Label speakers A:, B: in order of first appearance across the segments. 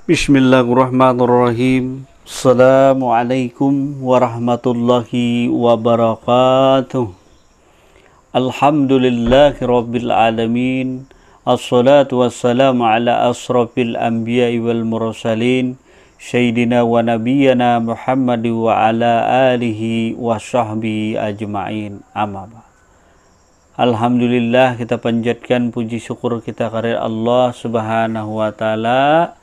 A: Bismillahirrahmanirrahim. Assalamualaikum warahmatullahi wabarakatuh. Alhamdulillahi rabbil alamin. Assalatu wassalamu ala asrafil anbiya'i wal mursalin Sayyidina wa nabiyyana Muhammad wa ala alihi wa sahbihi ajma'in. Amma ba'd. Alhamdulillah, kita panjatkan puji syukur kita kepada Allah Subhanahu wa taala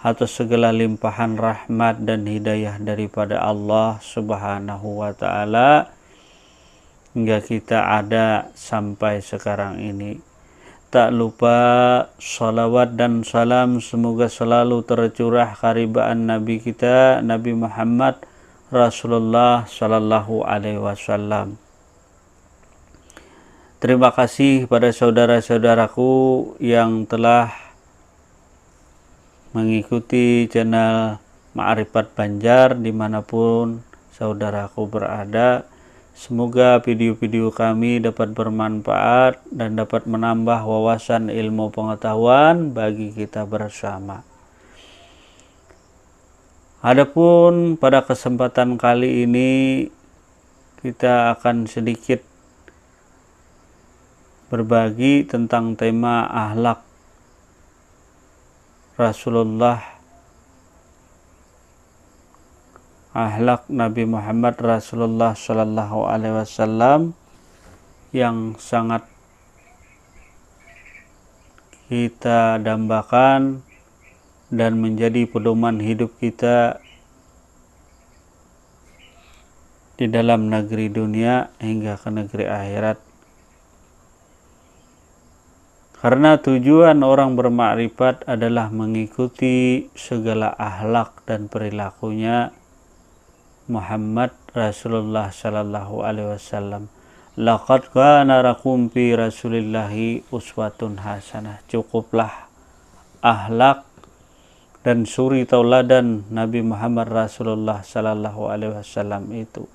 A: atas segala limpahan rahmat dan hidayah daripada Allah Subhanahu wa taala hingga kita ada sampai sekarang ini. Tak lupa salawat dan salam semoga selalu tercurah karibaan Nabi kita Nabi Muhammad Rasulullah sallallahu alaihi wasallam. Terima kasih pada saudara-saudaraku yang telah mengikuti channel Ma'rifat Banjar dimanapun saudaraku berada. Semoga video-video kami dapat bermanfaat dan dapat menambah wawasan ilmu pengetahuan bagi kita bersama. Adapun pada kesempatan kali ini kita akan sedikit berbagi tentang tema akhlak Rasulullah, akhlak Nabi Muhammad Rasulullah Sallallahu Alaihi Wasallam yang sangat kita dambakan dan menjadi pedoman hidup kita di dalam negeri dunia hingga ke negeri akhirat. Karena tujuan orang bermakrifat adalah mengikuti segala akhlak dan perilakunya Muhammad Rasulullah sallallahu alaihi wasallam. Laqad kana lakum fi Rasulillahi uswatun hasanah. Cukuplah akhlak dan suri tauladan Nabi Muhammad Rasulullah sallallahu alaihi wasallam itu.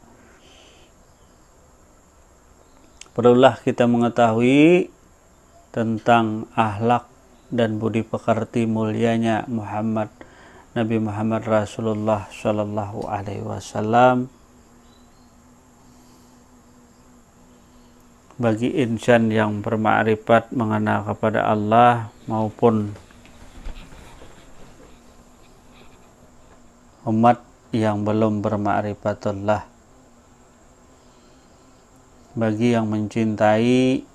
A: Perlulah kita mengetahui tentang akhlak dan budi pekerti mulianya Nabi Muhammad Rasulullah Sallallahu Alaihi Wasallam bagi insan yang bermakrifat mengenal kepada Allah maupun umat yang belum bermakrifatullah. Bagi yang mencintai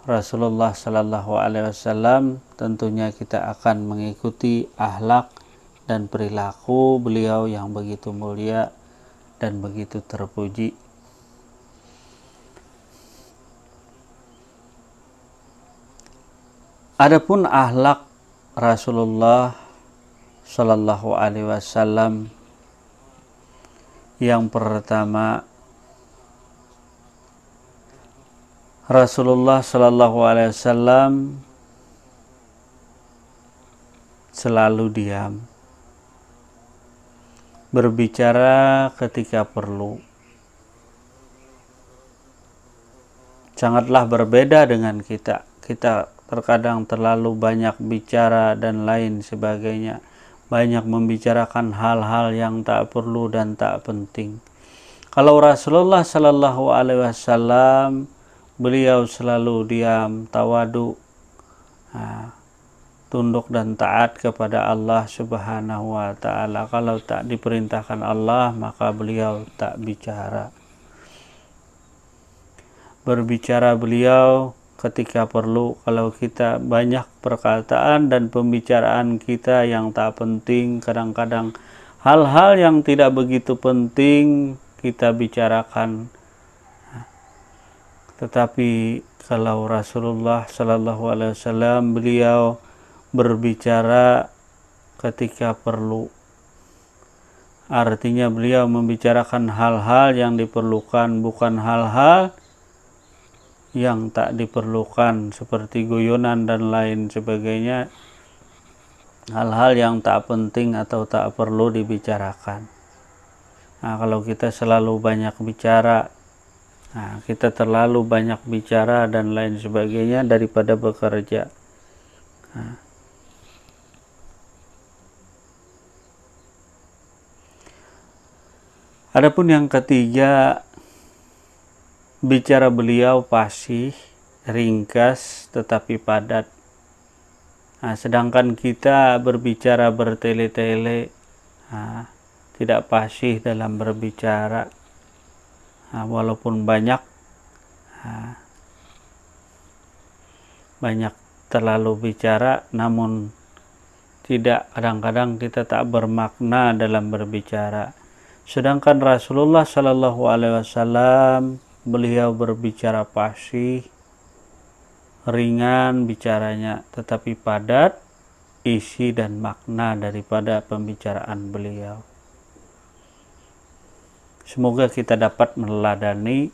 A: Rasulullah Sallallahu Alaihi Wasallam, tentunya kita akan mengikuti akhlak dan perilaku beliau yang begitu mulia dan begitu terpuji. Adapun akhlak Rasulullah Sallallahu Alaihi Wasallam, yang pertama, Rasulullah Sallallahu Alaihi Wasallam selalu diam, berbicara ketika perlu. Sangatlah berbeda dengan kita. Kita terkadang terlalu banyak bicara dan lain sebagainya, banyak membicarakan hal-hal yang tak perlu dan tak penting. Kalau Rasulullah Sallallahu Alaihi Wasallam, beliau selalu diam, tawadu, tunduk dan taat kepada Allah Subhanahu wa taala. Kalau tak diperintahkan Allah, maka beliau tak bicara. Berbicara beliau ketika perlu. Kalau kita banyak perkataan dan pembicaraan kita yang tak penting, kadang-kadang hal-hal yang tidak begitu penting kita bicarakan. Tetapi kalau Rasulullah Sallallahu Alaihi Wasallam, beliau berbicara ketika perlu. Artinya beliau membicarakan hal-hal yang diperlukan, bukan hal-hal yang tak diperlukan seperti guyonan dan lain sebagainya. Hal-hal yang tak penting atau tak perlu dibicarakan. Nah, kalau kita selalu banyak bicara, kita terlalu banyak bicara dan lain sebagainya daripada bekerja. Adapun yang ketiga, bicara beliau fasih, ringkas tetapi padat. Nah, sedangkan kita berbicara bertele-tele, tidak fasih dalam berbicara. Walaupun banyak terlalu bicara, namun kadang-kadang kita tak bermakna dalam berbicara. Sedangkan Rasulullah Shallallahu Alaihi Wasallam, beliau berbicara fasih, ringan bicaranya, tetapi padat isi dan makna daripada pembicaraan beliau. Semoga kita dapat meneladani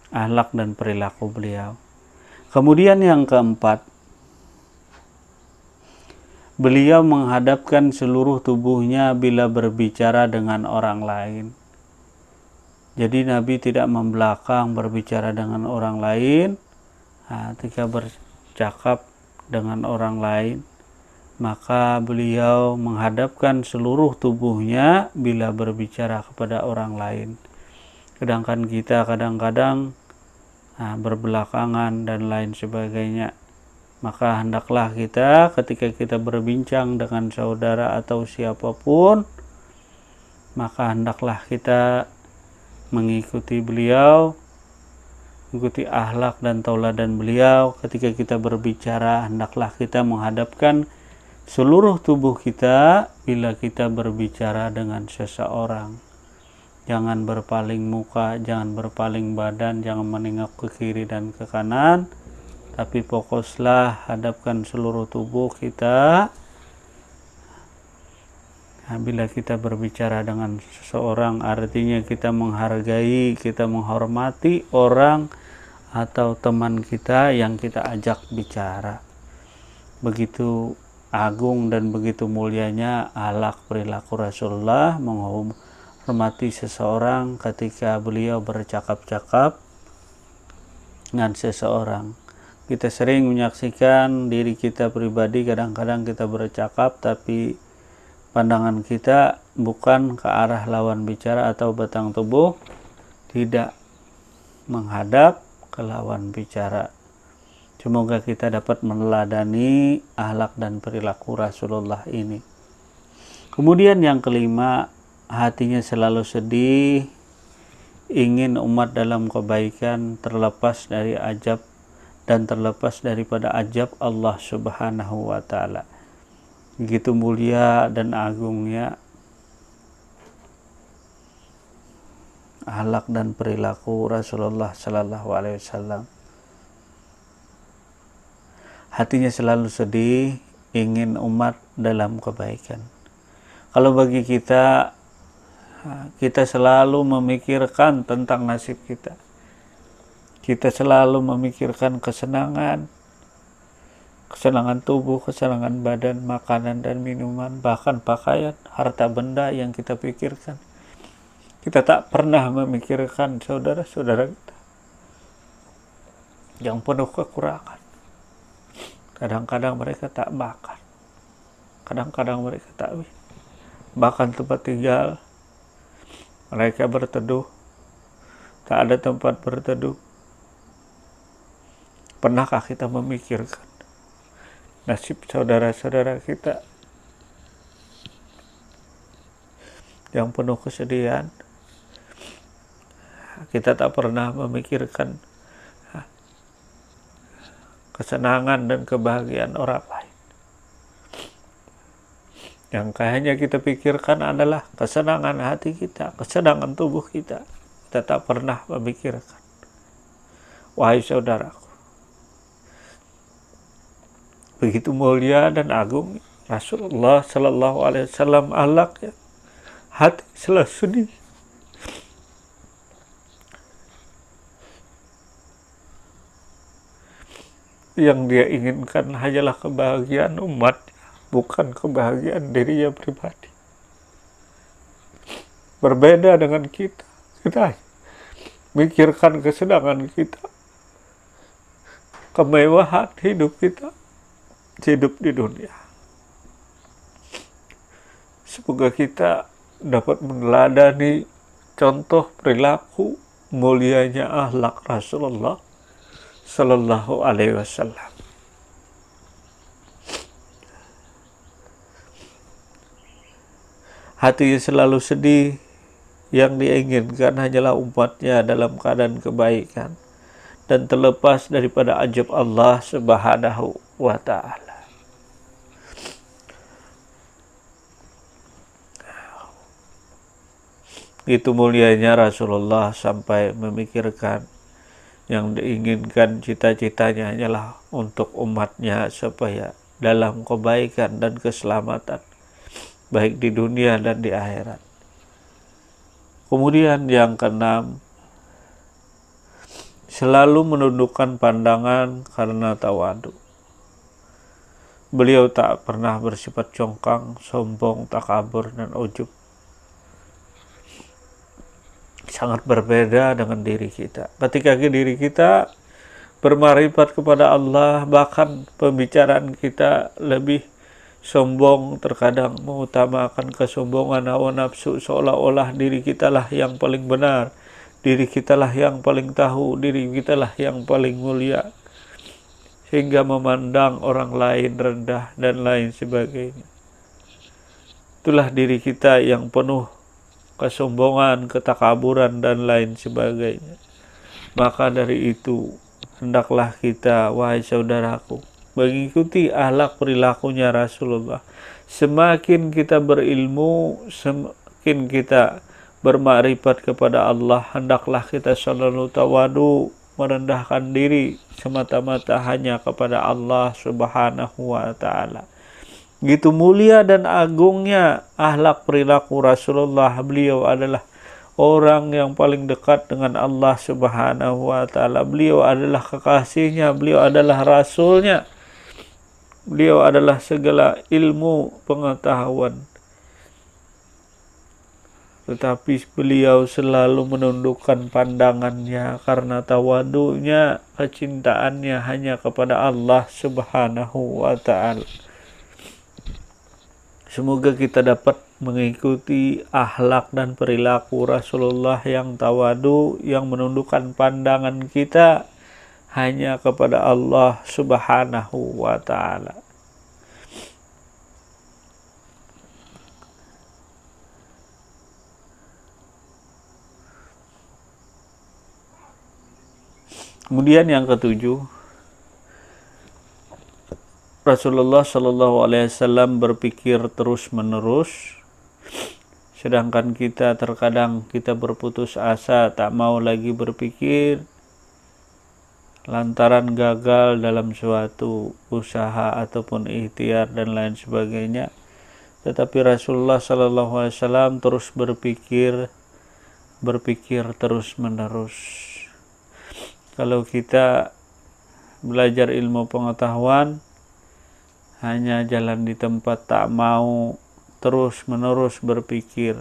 A: akhlak dan perilaku beliau. Kemudian yang keempat, beliau menghadapkan seluruh tubuhnya bila berbicara dengan orang lain. Jadi Nabi tidak membelakang berbicara dengan orang lain. Ketika bercakap dengan orang lain, maka beliau menghadapkan seluruh tubuhnya bila berbicara kepada orang lain. Sedangkan kita kadang-kadang berbelakangan dan lain sebagainya. Maka hendaklah kita ketika kita berbincang dengan saudara atau siapapun, maka hendaklah kita mengikuti beliau, mengikuti akhlak dan tauladan beliau. Ketika kita berbicara, hendaklah kita menghadapkan seluruh tubuh kita bila kita berbicara dengan seseorang. Jangan berpaling muka, jangan berpaling badan, jangan menengok ke kiri dan ke kanan, tapi fokuslah hadapkan seluruh tubuh kita. Bila kita berbicara dengan seseorang, artinya kita menghargai, kita menghormati orang atau teman kita yang kita ajak bicara. Begitu agung dan begitu mulianya akhlak perilaku Rasulullah menghormati seseorang ketika beliau bercakap-cakap dengan seseorang. Kita sering menyaksikan diri kita pribadi, kadang-kadang kita bercakap tapi pandangan kita bukan ke arah lawan bicara atau batang tubuh, tidak menghadap ke lawan bicara. Semoga kita dapat meneladani akhlak dan perilaku Rasulullah ini. Kemudian yang kelima, hatinya selalu sedih, ingin umat dalam kebaikan, terlepas dari ajab dan terlepas daripada ajab Allah Subhanahu wa Ta'ala. Begitu mulia dan agungnya akhlak dan perilaku Rasulullah Sallallahu Alaihi Wasallam. Hatinya selalu sedih, ingin umat dalam kebaikan. Kalau bagi kita, kita selalu memikirkan tentang nasib kita. Kita selalu memikirkan kesenangan tubuh, kesenangan badan, makanan dan minuman, bahkan pakaian, harta benda yang kita pikirkan. Kita tak pernah memikirkan saudara-saudara kita yang penuh kekurangan. Kadang-kadang mereka tak makan, kadang-kadang mereka tak bahkan tempat tinggal, mereka berteduh, tak ada tempat berteduh. Pernahkah kita memikirkan nasib saudara-saudara kita yang penuh kesedihan? Kita tak pernah memikirkan kesenangan dan kebahagiaan orang lain. Yang kayaknya kita pikirkan adalah kesenangan hati kita, kesenangan tubuh kita. Kita tak pernah memikirkan. Wahai saudaraku, begitu mulia dan agung Rasulullah Sallallahu Alaihi Wasallam akhlaknya, hati selalu sedih. Yang dia inginkan hanyalah kebahagiaan umat, bukan kebahagiaan dirinya pribadi. Berbeda dengan kita mikirkan kesenangan kita, kemewahan hidup kita, hidup di dunia. Semoga kita dapat meneladani contoh perilaku mulianya akhlak Rasulullah Sallallahu Alaihi Wasallam. Hatinya selalu sedih, yang diinginkan hanyalah umatnya dalam keadaan kebaikan dan terlepas daripada ajab Allah Subhanahu wa Ta'ala. Itu mulianya Rasulullah sampai memikirkan yang diinginkan, cita-citanya hanyalah untuk umatnya supaya dalam kebaikan dan keselamatan, baik di dunia dan di akhirat. Kemudian yang keenam, selalu menundukkan pandangan karena tawadu. Beliau tak pernah bersifat congkang, sombong, takabur, dan ujub. Sangat berbeda dengan diri kita. Ketika diri kita bermarifat kepada Allah, bahkan pembicaraan kita lebih sombong, terkadang mengutamakan kesombongan hawa nafsu, seolah-olah diri kita lah yang paling benar, diri kita lah yang paling tahu, diri kita lah yang paling mulia, sehingga memandang orang lain rendah dan lain sebagainya. Itulah diri kita yang penuh kesombongan, ketakaburan, dan lain sebagainya. Maka dari itu, hendaklah kita, wahai saudaraku, mengikuti akhlak perilakunya Rasulullah. Semakin kita berilmu, semakin kita bermakrifat kepada Allah, hendaklah kita selalu tawadu, merendahkan diri semata-mata hanya kepada Allah Subhanahu wa Ta'ala. Gitu mulia dan agungnya akhlak perilaku Rasulullah. Beliau adalah orang yang paling dekat dengan Allah Subhanahu wa Ta'ala. Beliau adalah kekasihnya, beliau adalah rasulnya, beliau adalah segala ilmu pengetahuan. Tetapi beliau selalu menundukkan pandangannya karena tawadunya, kecintaannya hanya kepada Allah Subhanahu wa Ta'ala. Semoga kita dapat mengikuti akhlak dan perilaku Rasulullah yang tawadu, yang menundukkan pandangan kita hanya kepada Allah Subhanahu wa Ta'ala. Kemudian yang ketujuh, Rasulullah Shallallahu Alaihi Wasallam berpikir terus menerus, sedangkan kita terkadang kita berputus asa, tak mau lagi berpikir lantaran gagal dalam suatu usaha ataupun ikhtiar dan lain sebagainya. Tetapi Rasulullah Shallallahu Alaihi Wasallam terus berpikir terus menerus. Kalau kita belajar ilmu pengetahuan, hanya jalan di tempat, tak mau terus menerus berpikir.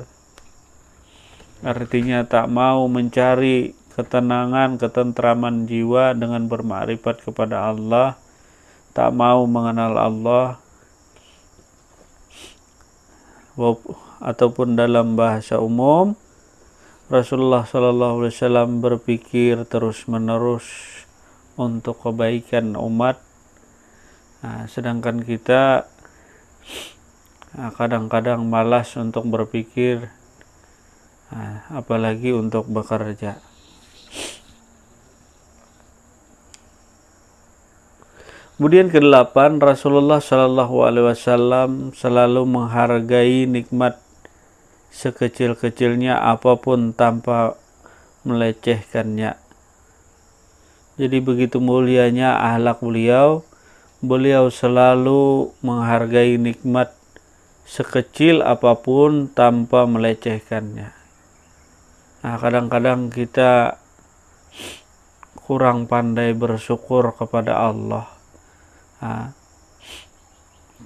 A: Artinya tak mau mencari ketenangan, ketentraman jiwa dengan bermakrifat kepada Allah, tak mau mengenal Allah, ataupun dalam bahasa umum, Rasulullah Sallallahu Alaihi Wasallam berpikir terus menerus untuk kebaikan umat. Nah, sedangkan kita kadang-kadang malas untuk berpikir, apalagi untuk bekerja. Kemudian ke-8, Rasulullah Shallallahu Alaihi Wasallam selalu menghargai nikmat sekecil-kecilnya apapun tanpa melecehkannya. Jadi begitu mulianya akhlak beliau. Beliau selalu menghargai nikmat sekecil apapun tanpa melecehkannya. Nah, kadang-kadang kita kurang pandai bersyukur kepada Allah. Nah,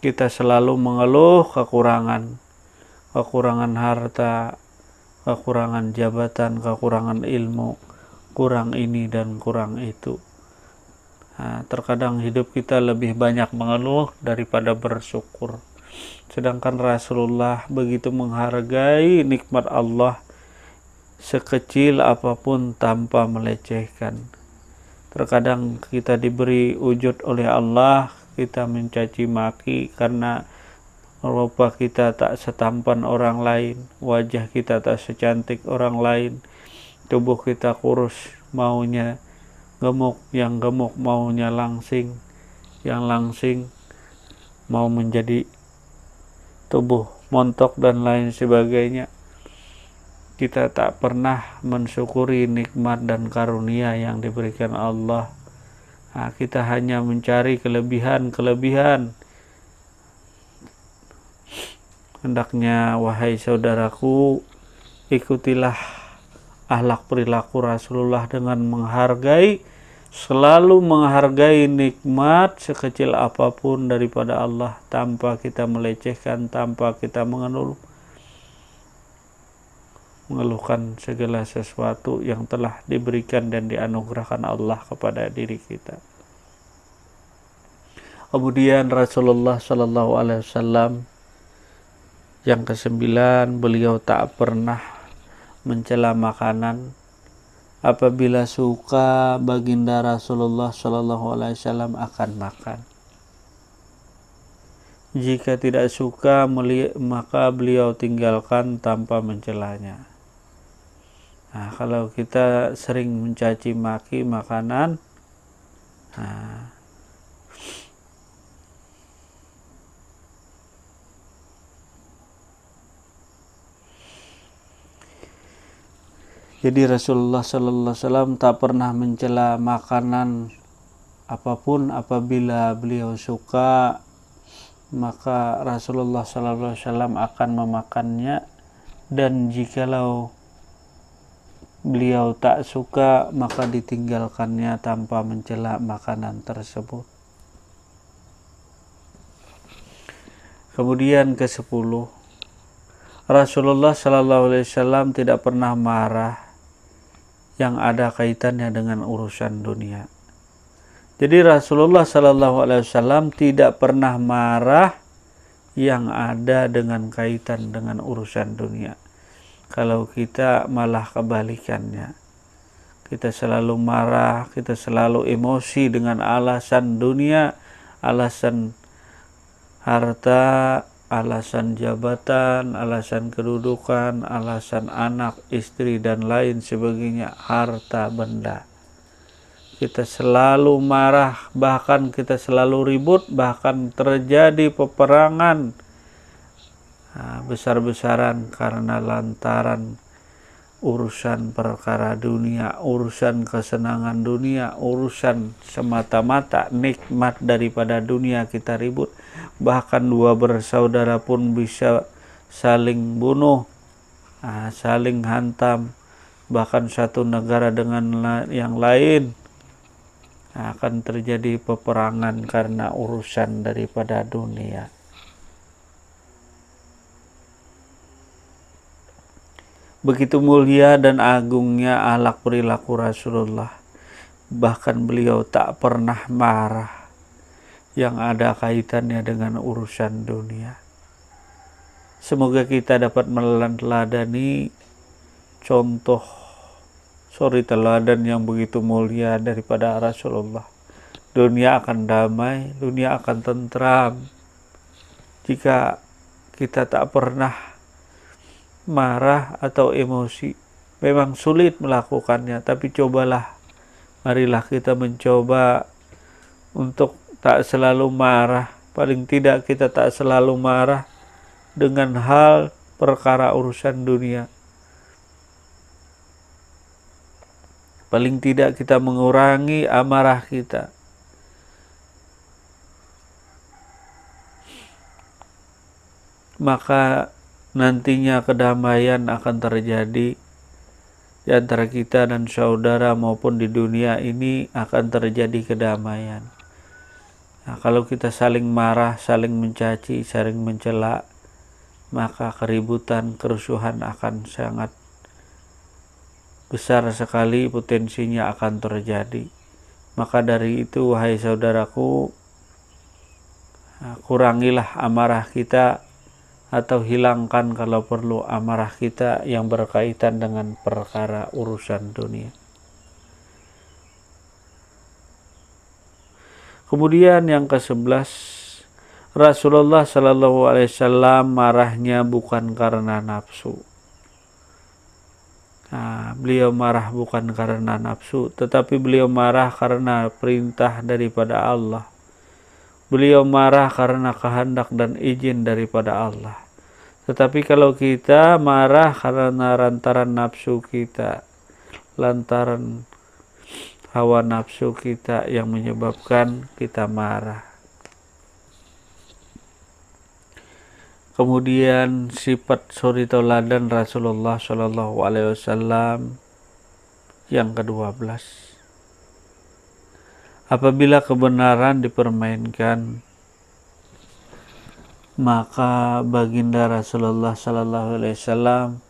A: kita selalu mengeluh kekurangan harta, kekurangan jabatan, kekurangan ilmu, kurang ini dan kurang itu. Nah, terkadang hidup kita lebih banyak mengeluh daripada bersyukur. Sedangkan Rasulullah begitu menghargai nikmat Allah sekecil apapun tanpa melecehkan. Terkadang kita diberi wujud oleh Allah, kita mencaci maki karena rupa kita tak setampan orang lain, wajah kita tak secantik orang lain, tubuh kita kurus maunya gemuk, yang gemuk maunya langsing, yang langsing mau menjadi tubuh montok dan lain sebagainya. Kita tak pernah mensyukuri nikmat dan karunia yang diberikan Allah. Nah, kita hanya mencari kelebihan-kelebihan. Hendaknya wahai saudaraku, ikutilah akhlak perilaku Rasulullah dengan menghargai, selalu menghargai nikmat sekecil apapun daripada Allah, tanpa kita melecehkan, tanpa kita mengeluhkan segala sesuatu yang telah diberikan dan dianugerahkan Allah kepada diri kita. Kemudian Rasulullah Shallallahu Alaihi Wasallam yang kesembilan, beliau tak pernah mencela makanan. Apabila suka, baginda Rasulullah Shallallahu Alaihi Wasallam akan makan. Jika tidak suka, maka beliau tinggalkan tanpa mencelanya. Nah, kalau kita sering mencaci maki makanan, jadi Rasulullah Sallallahu Alaihi Wasallam tak pernah mencela makanan apapun. Apabila beliau suka, maka Rasulullah Sallallahu Alaihi Wasallam akan memakannya, dan jikalau beliau tak suka, maka ditinggalkannya tanpa mencela makanan tersebut. Kemudian ke-10, Rasulullah Sallallahu Alaihi Wasallam tidak pernah marah yang ada kaitannya dengan urusan dunia. Jadi Rasulullah Sallallahu Alaihi Wasallam tidak pernah marah yang ada dengan kaitan dengan urusan dunia. Kalau kita malah kebalikannya, kita selalu marah, kita selalu emosi dengan alasan dunia, alasan harta, alasan jabatan, alasan kedudukan, alasan anak, istri, dan lain sebagainya, harta benda. Kita selalu marah, bahkan kita selalu ribut, bahkan terjadi peperangan besar-besaran karena lantaran urusan perkara dunia, urusan kesenangan dunia, urusan semata-mata nikmat daripada dunia kita ribut. Bahkan dua bersaudara pun bisa saling bunuh, saling hantam. Bahkan satu negara dengan yang lain akan terjadi peperangan karena urusan daripada dunia. Begitu mulia dan agungnya akhlak perilaku Rasulullah. Bahkan beliau tak pernah marah yang ada kaitannya dengan urusan dunia. Semoga kita dapat meneladani contoh teladan yang begitu mulia daripada Rasulullah. Dunia akan damai, dunia akan tentram jika kita tak pernah marah atau emosi. Memang sulit melakukannya, tapi cobalah, marilah kita mencoba untuk tak selalu marah. Paling tidak kita tak selalu marah dengan hal perkara urusan dunia. Paling tidak kita mengurangi amarah kita. Maka nantinya kedamaian akan terjadi di antara kita dan saudara, maupun di dunia ini akan terjadi kedamaian. Nah, kalau kita saling marah, saling mencaci, saling mencela, maka keributan, kerusuhan akan sangat besar sekali, potensinya akan terjadi. Maka dari itu, wahai saudaraku, kurangilah amarah kita atau hilangkan kalau perlu amarah kita yang berkaitan dengan perkara urusan dunia. Kemudian yang ke-11, Rasulullah Shallallahu Alaihi Wasallam marahnya bukan karena nafsu. Beliau marah bukan karena nafsu, tetapi beliau marah karena perintah daripada Allah. Beliau marah karena kehendak dan izin daripada Allah. Tetapi kalau kita marah karena lantaran nafsu kita, lantaran hawa nafsu kita yang menyebabkan kita marah. Kemudian sifat suri tauladan Rasulullah Shallallahu Alaihi Wasallam yang ke-12. Apabila kebenaran dipermainkan, maka baginda Rasulullah Shallallahu Alaihi Wasallam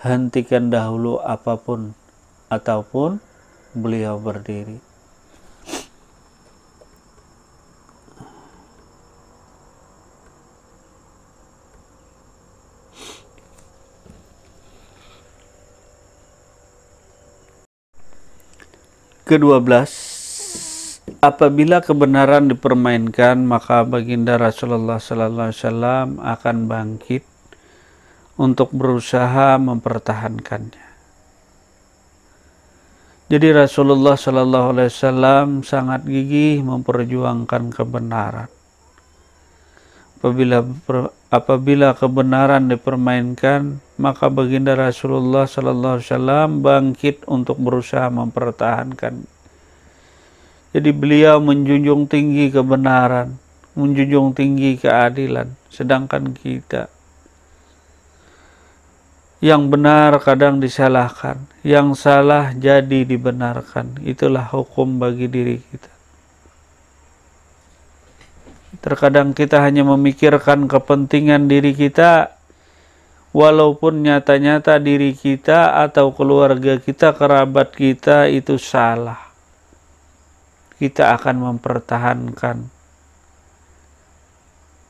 A: hentikan dahulu apapun ataupun beliau berdiri. Ke-12, apabila kebenaran dipermainkan, maka baginda Rasulullah Sallallahu Alaihi Wasallam akan bangkit untuk berusaha mempertahankannya. Jadi Rasulullah Sallallahu Alaihi Wasallam sangat gigih memperjuangkan kebenaran. Apabila kebenaran dipermainkan, maka baginda Rasulullah Sallallahu Alaihi Wasallam bangkit untuk berusaha mempertahankan. Jadi beliau menjunjung tinggi kebenaran, menjunjung tinggi keadilan, sedangkan kita yang benar kadang disalahkan, yang salah jadi dibenarkan. Itulah hukum bagi diri kita. Terkadang kita hanya memikirkan kepentingan diri kita, walaupun nyata-nyata diri kita atau keluarga kita, kerabat kita itu salah. Kita akan mempertahankan,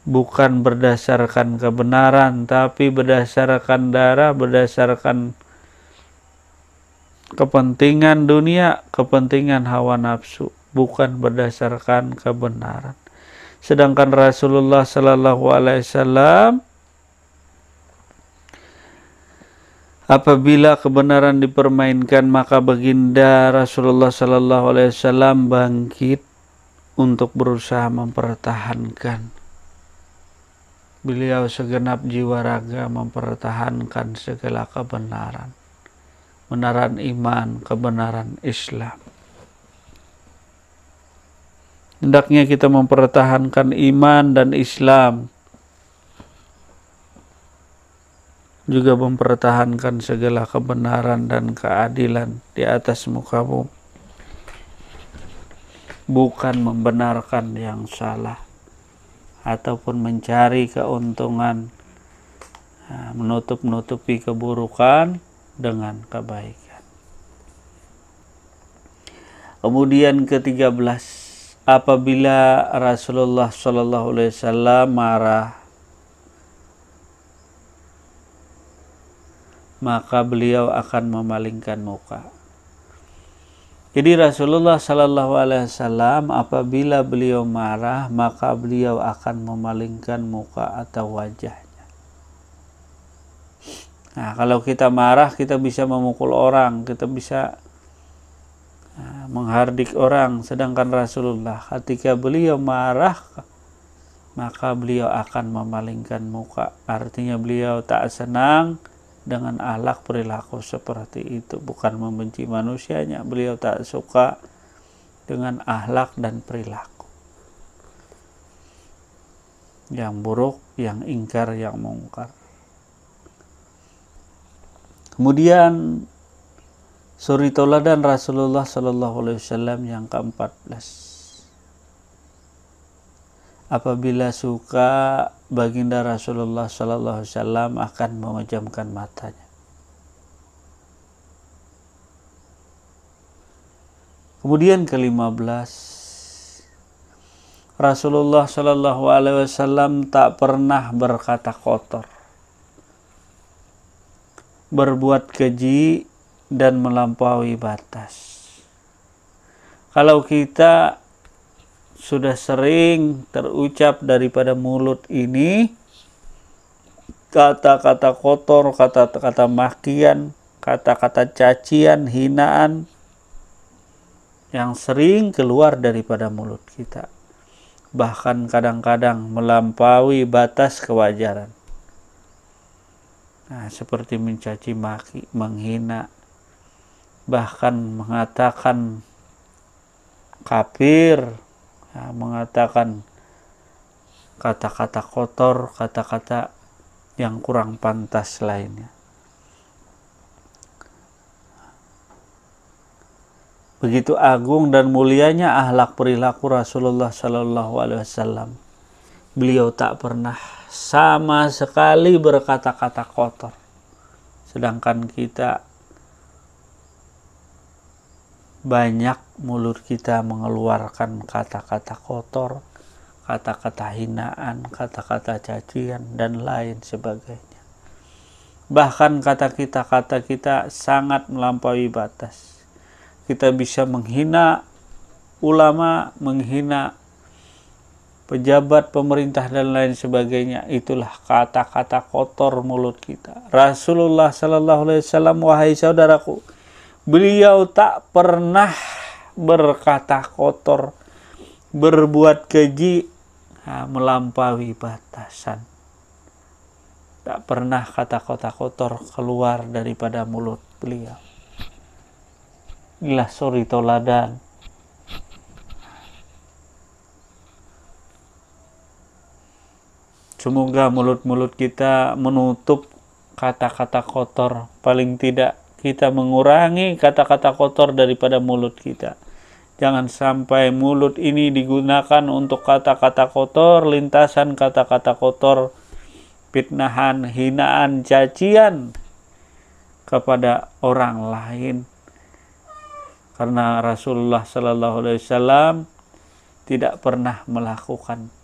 A: bukan berdasarkan kebenaran, tapi berdasarkan darah, berdasarkan kepentingan dunia, kepentingan hawa nafsu, bukan berdasarkan kebenaran. Sedangkan Rasulullah Sallallahu Alaihi Wasallam apabila kebenaran dipermainkan, maka baginda Rasulullah Sallallahu Alaihi Wasallam bangkit untuk berusaha mempertahankan. Beliau segenap jiwa raga mempertahankan segala kebenaran, kebenaran iman, kebenaran Islam. Hendaknya kita mempertahankan iman dan Islam, juga mempertahankan segala kebenaran dan keadilan di atas muka bumi, bukan membenarkan yang salah ataupun mencari keuntungan, menutup-nutupi keburukan dengan kebaikan. Kemudian ke-13, apabila Rasulullah Shallallahu Alaihi Wasallam marah, maka beliau akan memalingkan muka. Jadi Rasulullah Shallallahu Alaihi Wasallam apabila beliau marah, maka beliau akan memalingkan muka atau wajahnya. Nah, kalau kita marah, kita bisa memukul orang, kita bisa menghardik orang. Sedangkan Rasulullah ketika beliau marah, maka beliau akan memalingkan muka. Artinya beliau tak senang dengan akhlak perilaku seperti itu, bukan membenci manusianya. Beliau tak suka dengan akhlak dan perilaku yang buruk, yang ingkar, yang mungkar. Kemudian suri tauladan Rasulullah Sallallahu Alaihi Wasallam yang ke-14. Apabila suka, baginda Rasulullah Sallallahu Alaihi Wasallam akan memejamkan matanya. Kemudian ke-15, Rasulullah Shallallahu Alaihi Wasallam tak pernah berkata kotor, berbuat keji, dan melampaui batas. Kalau kita sudah sering terucap daripada mulut ini kata-kata kotor, kata-kata makian, kata-kata cacian, hinaan yang sering keluar daripada mulut kita, bahkan kadang-kadang melampaui batas kewajaran. Nah, seperti mencaci maki, menghina, bahkan mengatakan kafir, ya, mengatakan kata-kata kotor, kata-kata yang kurang pantas lainnya. Begitu agung dan mulianya akhlak perilaku Rasulullah Sallallahu Alaihi Wasallam. Beliau tak pernah sama sekali berkata-kata kotor. Sedangkan kita banyak mulut kita mengeluarkan kata-kata kotor, kata-kata hinaan, kata-kata cacian, dan lain sebagainya. Bahkan kata kita sangat melampaui batas. Kita bisa menghina ulama, menghina pejabat pemerintah dan lain sebagainya. Itulah kata-kata kotor mulut kita. Rasulullah Sallallahu Alaihi Wasallam, wahai saudaraku, beliau tak pernah berkata kotor, berbuat keji, melampaui batasan. Tak pernah kata-kata kotor keluar daripada mulut beliau. Inilah suri toladan. Semoga mulut-mulut kita menutup kata-kata kotor. Paling tidak kita mengurangi kata-kata kotor daripada mulut kita. Jangan sampai mulut ini digunakan untuk kata-kata kotor, lintasan kata-kata kotor, fitnahan, hinaan, cacian kepada orang lain. Karena Rasulullah Sallallahu Alaihi Wasallam tidak pernah melakukan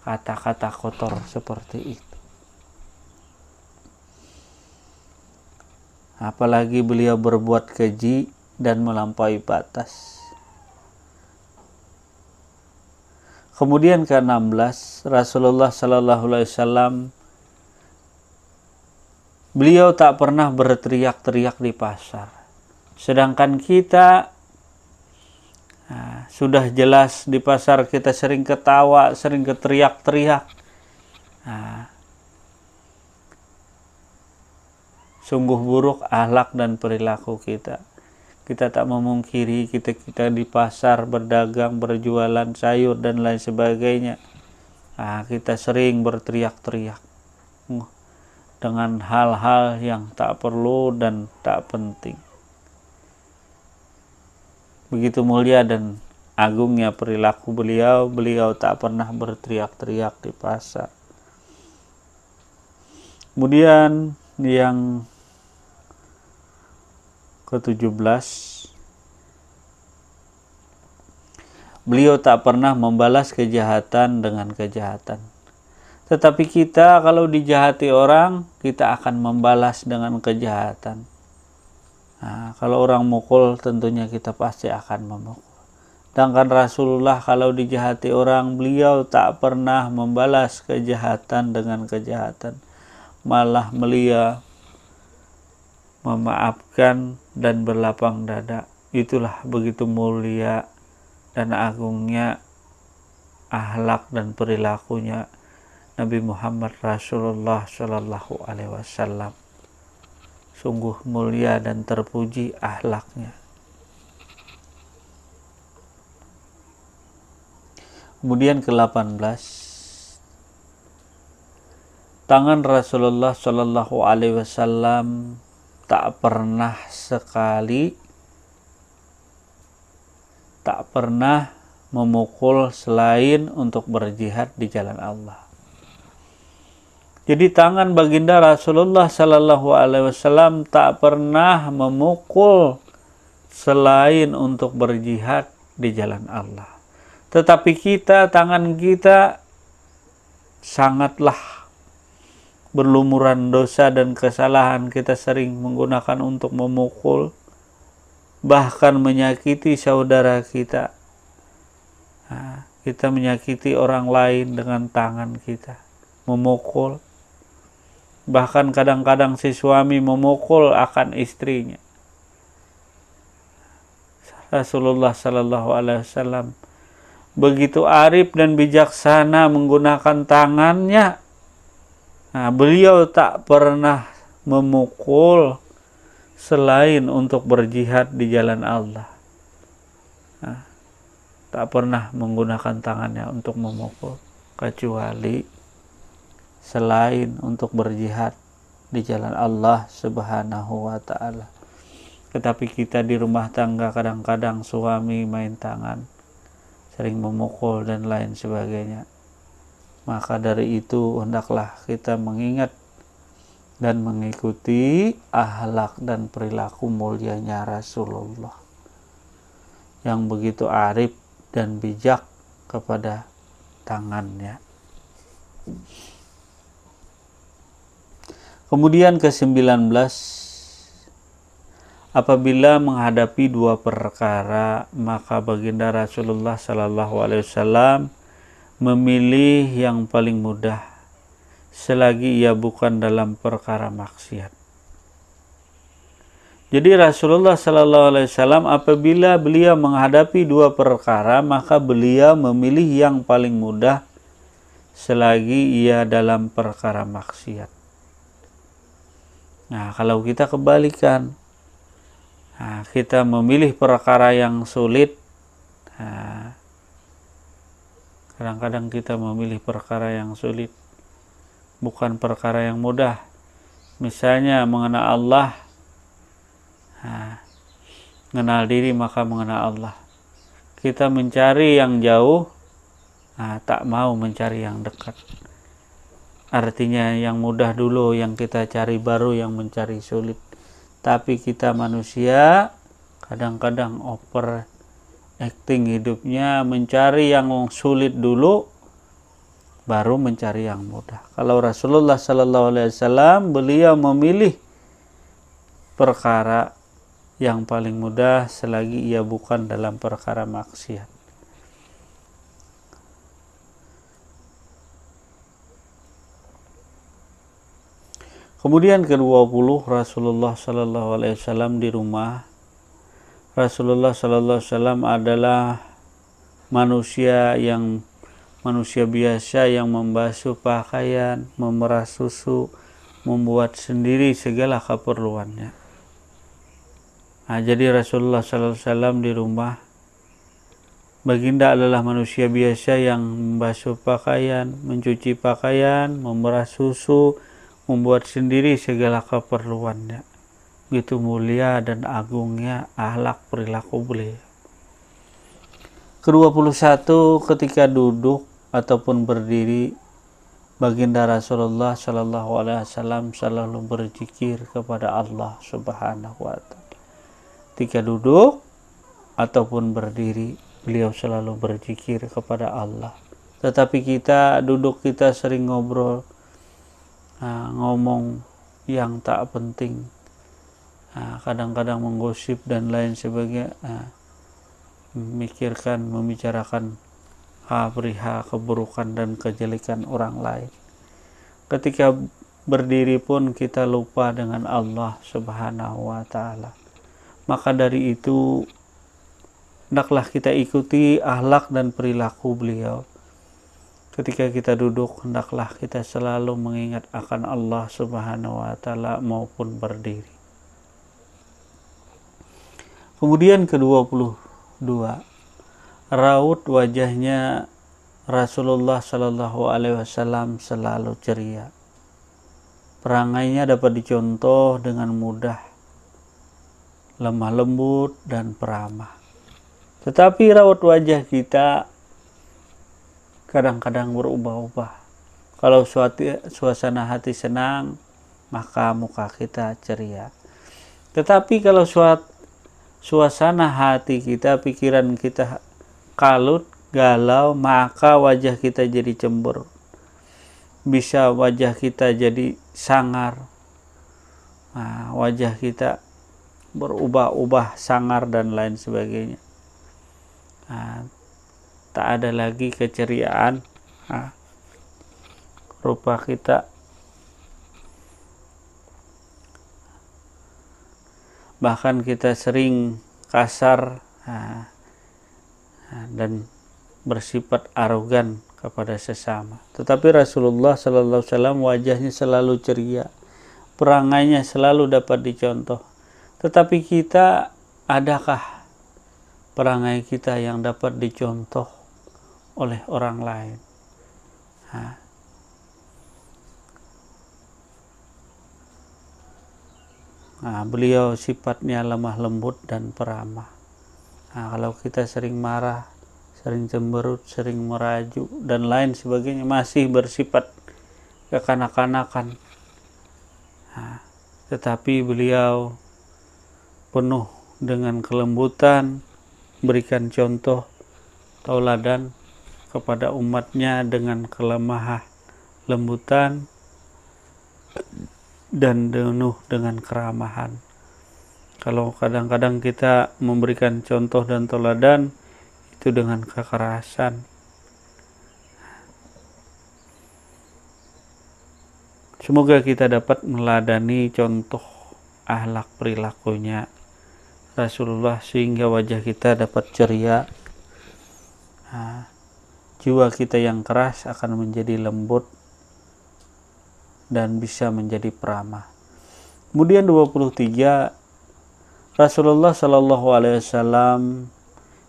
A: kata-kata kotor seperti itu. Apalagi beliau berbuat keji dan melampaui batas. Kemudian ke-16, Rasulullah Sallallahu Alaihi Wasallam beliau tak pernah berteriak-teriak di pasar. Sedangkan kita sudah jelas di pasar kita sering ketawa, sering keteriak-teriak. Sungguh buruk akhlak dan perilaku kita. Kita tak memungkiri kita di pasar berdagang, berjualan sayur dan lain sebagainya. Kita sering berteriak-teriak dengan hal-hal yang tak perlu dan tak penting. Begitu mulia dan agungnya perilaku beliau, beliau tak pernah berteriak-teriak di pasar. Kemudian yang ke-17, beliau tak pernah membalas kejahatan dengan kejahatan. Tetapi kita kalau dijahati orang, kita akan membalas dengan kejahatan. Kalau orang mukul, tentunya kita pasti akan memukul. Sedangkan Rasulullah kalau dijahati orang, beliau tak pernah membalas kejahatan dengan kejahatan. Malah beliau memaafkan dan berlapang dada. Itulah begitu mulia dan agungnya akhlak dan perilakunya Nabi Muhammad Rasulullah Sallallahu Alaihi Wasallam. Sungguh mulia dan terpuji akhlaknya. Kemudian ke-18, tangan Rasulullah Sallallahu Alaihi Wasallam tak pernah memukul selain untuk berjihad di jalan Allah. Jadi tangan baginda Rasulullah Sallallahu Alaihi Wasallam tak pernah memukul selain untuk berjihad di jalan Allah. Tetapi kita, tangan kita sangatlah berlumuran dosa dan kesalahan. Kita sering menggunakan untuk memukul, bahkan menyakiti saudara kita. Kita menyakiti orang lain dengan tangan kita, memukul. Bahkan kadang-kadang si suami memukul akan istrinya. Rasulullah Sallallahu Alaihi Wasallam begitu arif dan bijaksana menggunakan tangannya. Beliau tak pernah memukul selain untuk berjihad di jalan Allah. Tak pernah menggunakan tangannya untuk memukul, kecuali selain untuk berjihad di jalan Allah Subhanahu wa Ta'ala. Tetapi kita di rumah tangga kadang-kadang suami main tangan, sering memukul dan lain sebagainya. Maka dari itu hendaklah kita mengingat dan mengikuti akhlak dan perilaku mulianya Rasulullah yang begitu arif dan bijak kepada tangannya. Kemudian ke-19, apabila menghadapi dua perkara, maka baginda Rasulullah Sallallahu Alaihi Wasallam memilih yang paling mudah selagi ia bukan dalam perkara maksiat. Jadi Rasulullah Sallallahu Alaihi Wasallam apabila beliau menghadapi dua perkara, maka beliau memilih yang paling mudah selagi ia dalam perkara maksiat. Nah, kalau kita kebalikan, kita memilih perkara yang sulit, kadang-kadang kita memilih perkara yang sulit, bukan perkara yang mudah. Misalnya mengenal Allah, mengenal diri maka mengenal Allah. Kita mencari yang jauh, tak mau mencari yang dekat. Artinya yang mudah dulu yang kita cari, baru yang mencari sulit. Tapi kita manusia kadang-kadang over acting hidupnya, mencari yang sulit dulu, baru mencari yang mudah. Kalau Rasulullah Sallallahu Alaihi Wasallam beliau memilih perkara yang paling mudah selagi ia bukan dalam perkara maksiat. Kemudian ke-20, Rasulullah Sallallahu Alaihi Wasallam di rumah. Rasulullah Sallallahu Alaihi Wasallam adalah manusia biasa yang membasuh pakaian, memerah susu, membuat sendiri segala keperluannya. Jadi Rasulullah Sallallahu Alaihi Wasallam di rumah, baginda adalah manusia biasa yang membasuh pakaian, mencuci pakaian, memerah susu, membuat sendiri segala keperluannya. Begitu mulia dan agungnya akhlak perilaku beliau. Ke-21, ketika duduk ataupun berdiri, baginda Rasulullah Sallallahu Alaihi Wasallam selalu berzikir kepada Allah Subhanahu wa Ta'ala. Ketika duduk ataupun berdiri, beliau selalu berzikir kepada Allah. Tetapi kita duduk, kita sering ngobrol, ngomong yang tak penting, kadang-kadang menggosip dan lain sebagainya, membicarakan perihal keburukan dan kejelekan orang lain. Ketika berdiri pun kita lupa dengan Allah Subhanahu wa Ta'ala. Maka dari itu hendaklah kita ikuti akhlak dan perilaku beliau. Ketika kita duduk, hendaklah kita selalu mengingat akan Allah Subhanahu wa Ta'ala maupun berdiri. Kemudian ke-22, raut wajahnya Rasulullah Sallallahu Alaihi Wasallam selalu ceria. Perangainya dapat dicontoh dengan mudah, lemah lembut dan peramah. Tetapi raut wajah kita kadang-kadang berubah-ubah. Kalau suasana hati senang, maka muka kita ceria. Tetapi kalau suasana hati kita, pikiran kita kalut, galau, maka wajah kita jadi cemberut. Bisa wajah kita jadi sangar. Nah, wajah kita berubah-ubah sangar dan lain sebagainya. Nah, tak ada lagi keceriaan. Nah, rupa kita bahkan kita sering kasar dan bersifat arogan kepada sesama. Tetapi Rasulullah sallallahu alaihi wasallam wajahnya selalu ceria, perangainya selalu dapat dicontoh. Tetapi kita, adakah perangai kita yang dapat dicontoh oleh orang lain? Beliau sifatnya lemah lembut dan peramah. Kalau kita sering marah, sering cemberut, sering merajuk dan lain sebagainya, masih bersifat kekanak-kanakan, tetapi beliau penuh dengan kelembutan, berikan contoh tauladan kepada umatnya dengan kelemah lembutan dan penuh dengan keramahan. Kalau kadang-kadang kita memberikan contoh dan tauladan itu dengan kekerasan, semoga kita dapat meladani contoh akhlak perilakunya Rasulullah sehingga wajah kita dapat ceria. Jiwa kita yang keras akan menjadi lembut dan bisa menjadi peramah. Kemudian 23, Rasulullah Shallallahu Alaihi Wasallam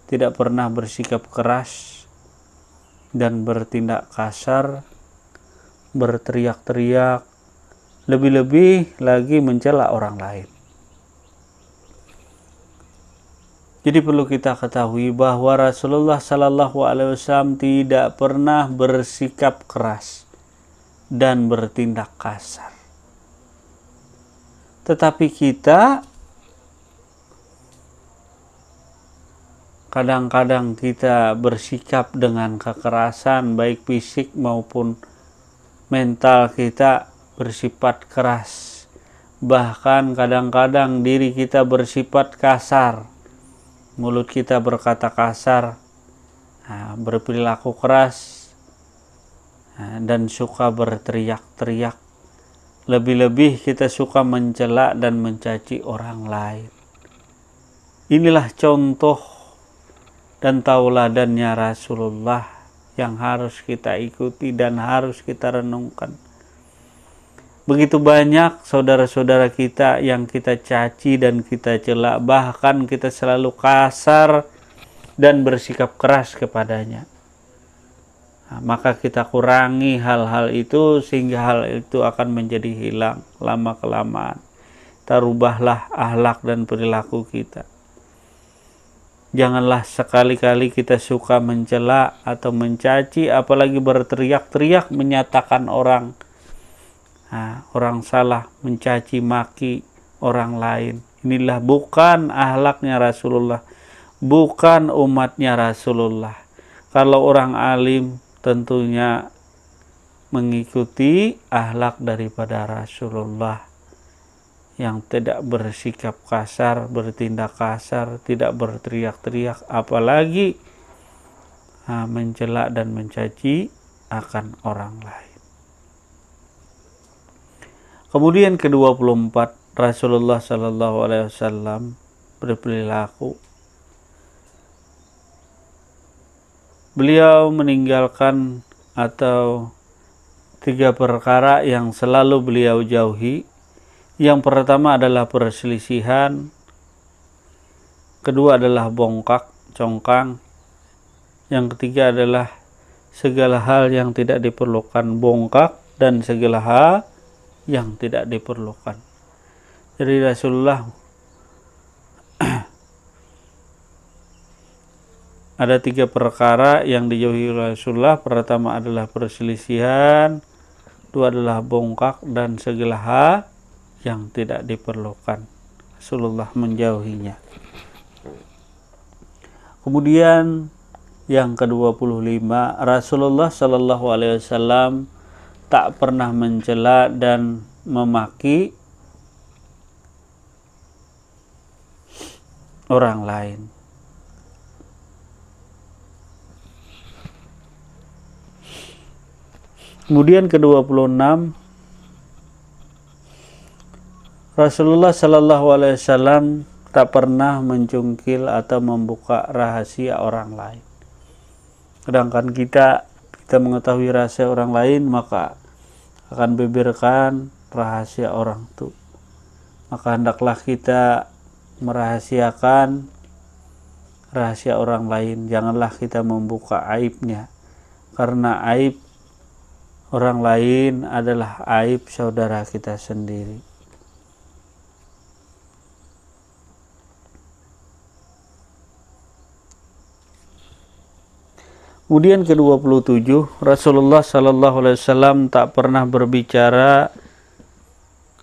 A: tidak pernah bersikap keras dan bertindak kasar, berteriak-teriak, lebih-lebih lagi mencela orang lain. Jadi perlu kita ketahui bahwa Rasulullah Shallallahu Alaihi Wasallam tidak pernah bersikap keras dan bertindak kasar. Tetapi kita kadang-kadang kita bersikap dengan kekerasan, baik fisik maupun mental kita bersifat keras. Bahkan kadang-kadang diri kita bersifat kasar. Mulut kita berkata kasar, berperilaku keras, dan suka berteriak-teriak. Lebih-lebih kita suka mencela dan mencaci orang lain. Inilah contoh dan tauladannya Rasulullah yang harus kita ikuti dan harus kita renungkan. Begitu banyak saudara-saudara kita yang kita caci dan kita cela, bahkan kita selalu kasar dan bersikap keras kepadanya. Maka kita kurangi hal-hal itu sehingga hal itu akan menjadi hilang lama-kelamaan. Kita rubahlah akhlak dan perilaku kita. Janganlah sekali-kali kita suka mencela atau mencaci, apalagi berteriak-teriak menyatakan orang salah, mencaci maki orang lain. Inilah bukan akhlaknya Rasulullah, bukan umatnya Rasulullah. Kalau orang alim tentunya mengikuti akhlak daripada Rasulullah yang tidak bersikap kasar, bertindak kasar, tidak berteriak-teriak, apalagi mencela dan mencaci akan orang lain. Kemudian ke-24, Rasulullah Sallallahu Alaihi Wasallam berperilaku. Beliau meninggalkan atau 3 perkara yang selalu beliau jauhi. Yang pertama adalah perselisihan, kedua adalah bongkak, congkang, yang ketiga adalah segala hal yang tidak diperlukan bongkak, dan segala hal yang tidak diperlukan. Jadi Rasulullah ada 3 perkara yang dijauhi Rasulullah. Pertama adalah perselisihan, kedua adalah bongkak, dan segala hal yang tidak diperlukan. Rasulullah menjauhinya. Kemudian Yang ke-25, Rasulullah Shallallahu Alaihi Wasallam tak pernah mencela dan memaki orang lain. Kemudian ke-26, Rasulullah Shallallahu Alaihi Wasallam tak pernah mencungkil atau membuka rahasia orang lain. Sedangkan kita mengetahui rahasia orang lain, maka akan beberkan rahasia orang itu. Maka hendaklah kita merahasiakan rahasia orang lain. Janganlah kita membuka aibnya, karena aib orang lain adalah aib saudara kita sendiri. Kemudian ke-27, Rasulullah Sallallahu Alaihi Wasallam tak pernah berbicara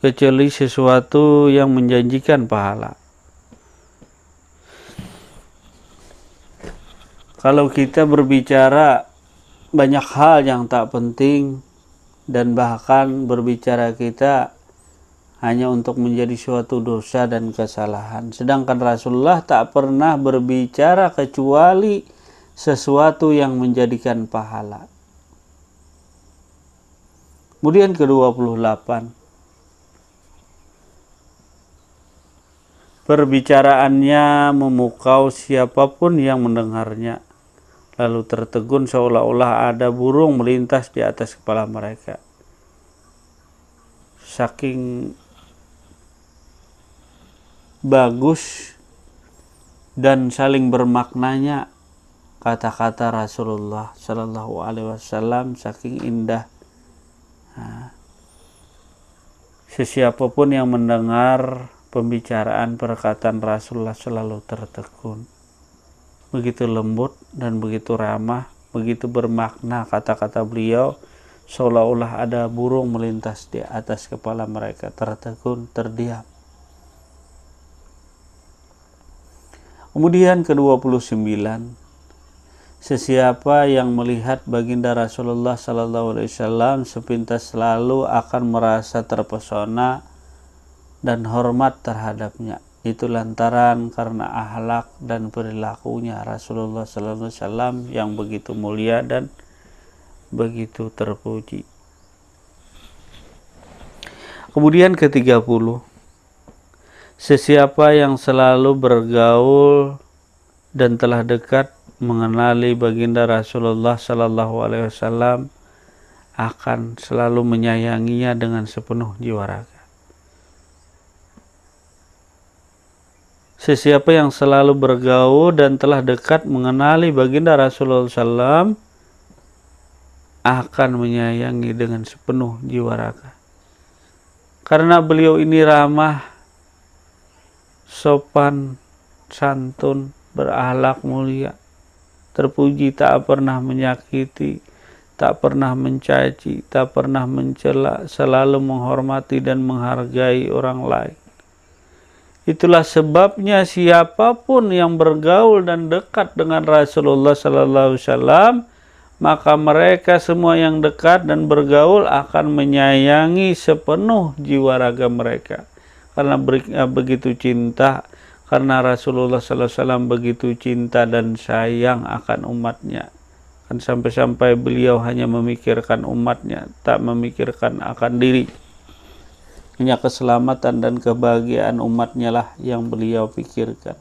A: kecuali sesuatu yang menjanjikan pahala. Kalau kita berbicara banyak hal yang tak penting dan bahkan berbicara kita hanya untuk menjadi suatu dosa dan kesalahan. Sedangkan Rasulullah tak pernah berbicara kecuali sesuatu yang menjadikan pahala. Kemudian ke-28, perbicaraannya memukau siapapun yang mendengarnya, lalu tertegun seolah-olah ada burung melintas di atas kepala mereka. Saking bagus dan saling bermaknanya kata-kata Rasulullah Sallallahu Alaihi Wasallam, saking indah. Sesiapapun yang mendengar pembicaraan perkataan Rasulullah selalu tertegun. Begitu lembut dan begitu ramah, begitu bermakna kata-kata beliau, seolah-olah ada burung melintas di atas kepala mereka, tertegun, terdiam. Kemudian ke-29, sesiapa yang melihat baginda Rasulullah Sallallahu Alaihi Wasallam sepintas selalu akan merasa terpesona dan hormat terhadapnya. Itu lantaran karena akhlak dan perilakunya Rasulullah Sallallahu Alaihi Wasallam yang begitu mulia dan begitu terpuji. Kemudian ke-30, sesiapa yang selalu bergaul dan telah dekat mengenali baginda Rasulullah Sallallahu Alaihi Wasallam akan selalu menyayanginya dengan sepenuh jiwa raga. Sesiapa yang selalu bergaul dan telah dekat mengenali baginda Rasulullah SAW akan menyayangi dengan sepenuh jiwa raga. Karena beliau ini ramah, sopan, santun, berakhlak mulia, terpuji, tak pernah menyakiti, tak pernah mencaci, tak pernah mencela, selalu menghormati dan menghargai orang lain. Itulah sebabnya siapapun yang bergaul dan dekat dengan Rasulullah Sallallahu Alaihi Wasallam, maka mereka semua yang dekat dan bergaul akan menyayangi sepenuh jiwa raga mereka. Karena begitu cinta, karena Rasulullah Sallallahu Alaihi Wasallam begitu cinta dan sayang akan umatnya. Kan sampai-sampai beliau hanya memikirkan umatnya, tak memikirkan akan diri. Hanya keselamatan dan kebahagiaan umatnya lah yang beliau pikirkan.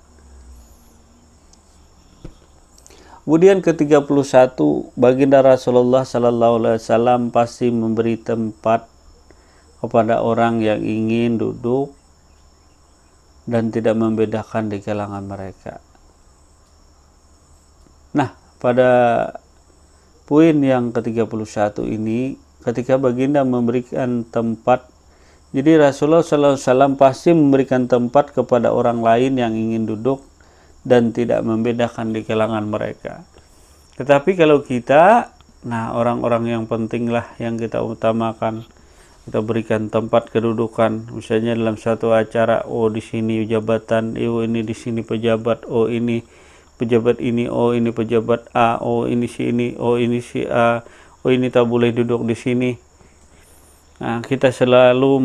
A: Kemudian ke-31, baginda Rasulullah Sallallahu Alaihi Wasallam pasti memberi tempat kepada orang yang ingin duduk dan tidak membedakan di kalangan mereka. Nah, pada poin yang ke-31 ini, ketika baginda memberikan tempat, jadi Rasulullah SAW pasti memberikan tempat kepada orang lain yang ingin duduk dan tidak membedakan di kalangan mereka. Tetapi kalau kita, nah orang-orang yang penting lah yang kita utamakan, kita berikan tempat kedudukan. Misalnya dalam satu acara, oh di sini jabatan, oh ini di sini pejabat, oh ini pejabat ini, oh ini pejabat A, oh ini si ini, oh ini si A, oh ini tak boleh duduk di sini. Nah, kita selalu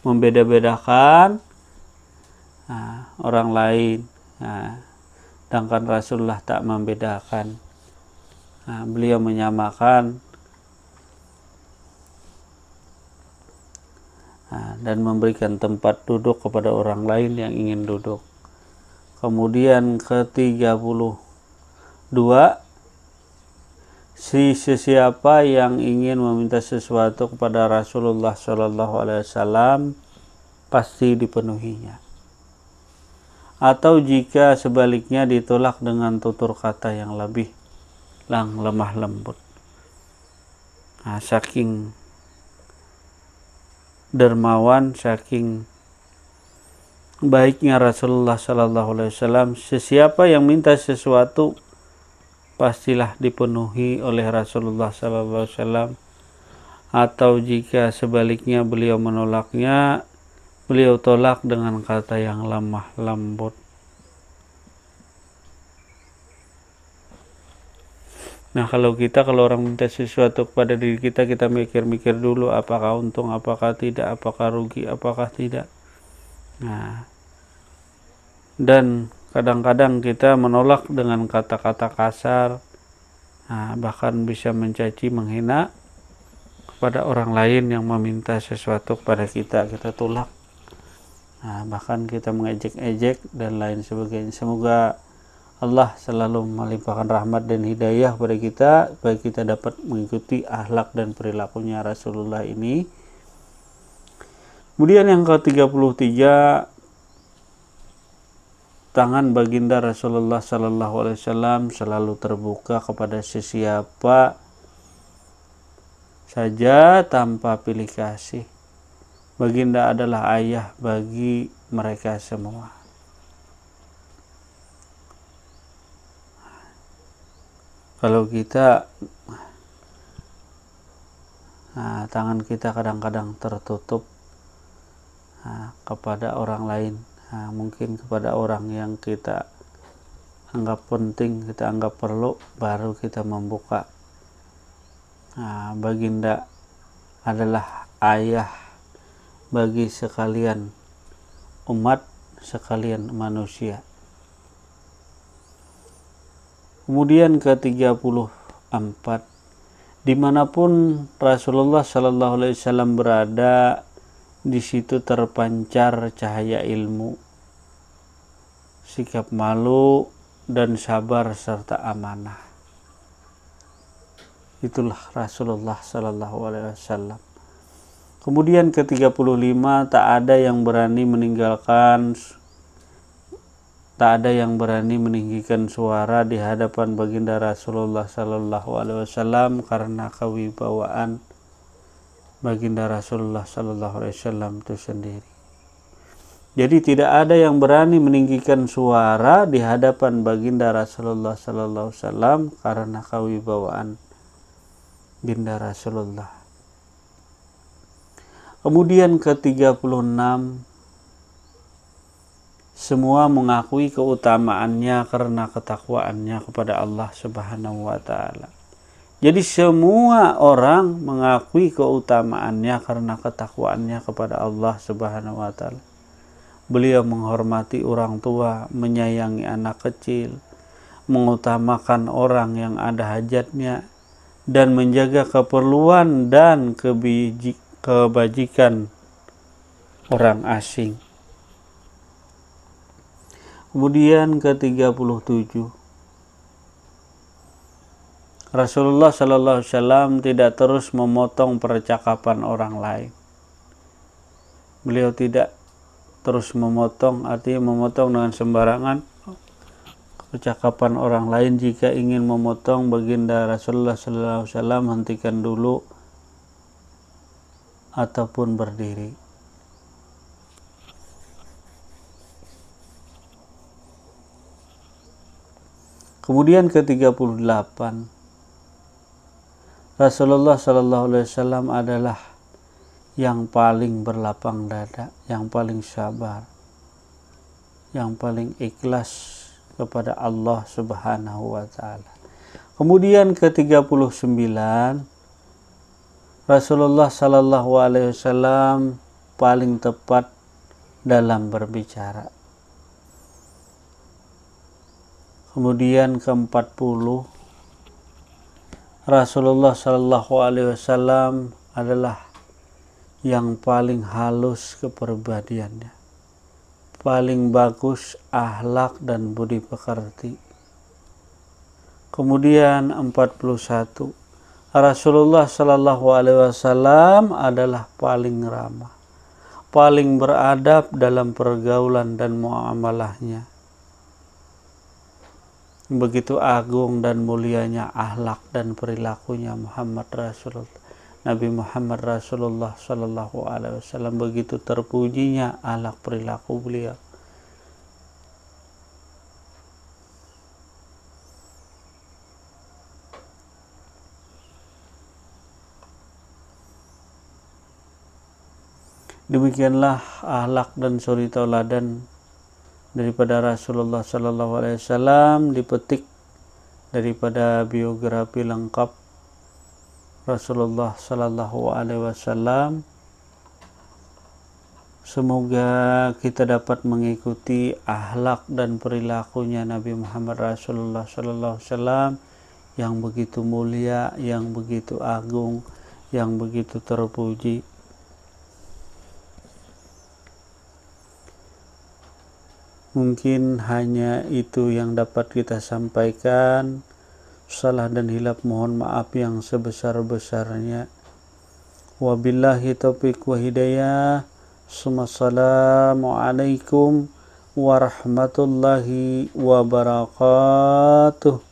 A: membeda-bedakan orang lain. Sedangkan Rasulullah tak membedakan. Beliau menyamakan dan memberikan tempat duduk kepada orang lain yang ingin duduk. Kemudian ke-32, sesiapa yang ingin meminta sesuatu kepada Rasulullah SAW pasti dipenuhinya. Atau jika sebaliknya ditolak dengan tutur kata yang lebih lemah lembut. Saking dermawan, saking baiknya Rasulullah SAW, sesiapa yang minta sesuatu pastilah dipenuhi oleh Rasulullah SAW. Atau jika sebaliknya beliau menolaknya, beliau tolak dengan kata yang lemah lembut. Nah, kalau orang minta sesuatu kepada diri kita, kita mikir-mikir dulu apakah untung, apakah tidak, apakah rugi, apakah tidak. Nah, dan kadang-kadang kita menolak dengan kata-kata kasar, bahkan bisa mencaci, menghina kepada orang lain yang meminta sesuatu kepada kita tolak. Bahkan kita mengejek-ejek dan lain sebagainya. Semoga Allah selalu melimpahkan rahmat dan hidayah kepada kita, supaya kita dapat mengikuti akhlak dan perilakunya Rasulullah ini. Kemudian yang ke-33, tangan baginda Rasulullah SAW selalu terbuka kepada sesiapa saja tanpa pilih kasih. Baginda adalah ayah bagi mereka semua. Kalau kita tangan kita kadang-kadang tertutup kepada orang lain, mungkin kepada orang yang kita anggap penting, kita anggap perlu, baru kita membuka. Baginda adalah ayah bagi sekalian umat, sekalian manusia. Kemudian ke-34, dimanapun Rasulullah SAW berada, di situ terpancar cahaya ilmu, sikap malu dan sabar serta amanah. Itulah Rasulullah SAW. Kemudian ke-35, tak ada yang berani meninggikan suara di hadapan baginda Rasulullah SAW karena kewibawaan baginda Rasulullah SAW itu sendiri. Jadi tidak ada yang berani meninggikan suara di hadapan baginda Rasulullah SAW karena kewibawaan baginda Rasulullah. Kemudian ke-36, semua mengakui keutamaannya karena ketakwaannya kepada Allah Subhanahu wa Ta'ala. Jadi semua orang mengakui keutamaannya karena ketakwaannya kepada Allah Subhanahu wa Ta'ala. Beliau menghormati orang tua, menyayangi anak kecil, mengutamakan orang yang ada hajatnya, dan menjaga keperluan dan kebajikan orang asing. Kemudian ke-37, Rasulullah SAW tidak terus memotong percakapan orang lain. Beliau tidak terus memotong, artinya memotong dengan sembarangan percakapan orang lain. Jika ingin memotong baginda Rasulullah SAW, hentikan dulu ataupun berdiri. Kemudian ke-38, Rasulullah SAW adalah yang paling berlapang dada, yang paling sabar, yang paling ikhlas kepada Allah Subhanahu wa taala. Kemudian ke-39, Rasulullah sallallahu alaihi wasallam paling tepat dalam berbicara. Kemudian ke-40, Rasulullah sallallahu alaihi wasallam adalah yang paling halus kepribadiannya, paling bagus akhlak dan budi pekerti. Kemudian 41, Rasulullah sallallahu alaihi wasallam adalah paling ramah, paling beradab dalam pergaulan dan muamalahnya. Begitu agung dan mulianya akhlak dan perilakunya Nabi Muhammad Rasulullah sallallahu alaihi wasallam, begitu terpujinya akhlak perilaku beliau. Demikianlah akhlak dan suri tauladan daripada Rasulullah sallallahu alaihi wasallam dipetik daripada biografi lengkap Rasulullah sallallahu alaihi wasallam. Semoga kita dapat mengikuti akhlak dan perilakunya Nabi Muhammad Rasulullah sallallahu alaihi wasallam yang begitu mulia, yang begitu agung, yang begitu terpuji. Mungkin hanya itu yang dapat kita sampaikan. Salah dan hilaf mohon maaf yang sebesar-besarnya. Wabillahi taufiq wa hidayah. Assalamualaikum warahmatullahi wabarakatuh.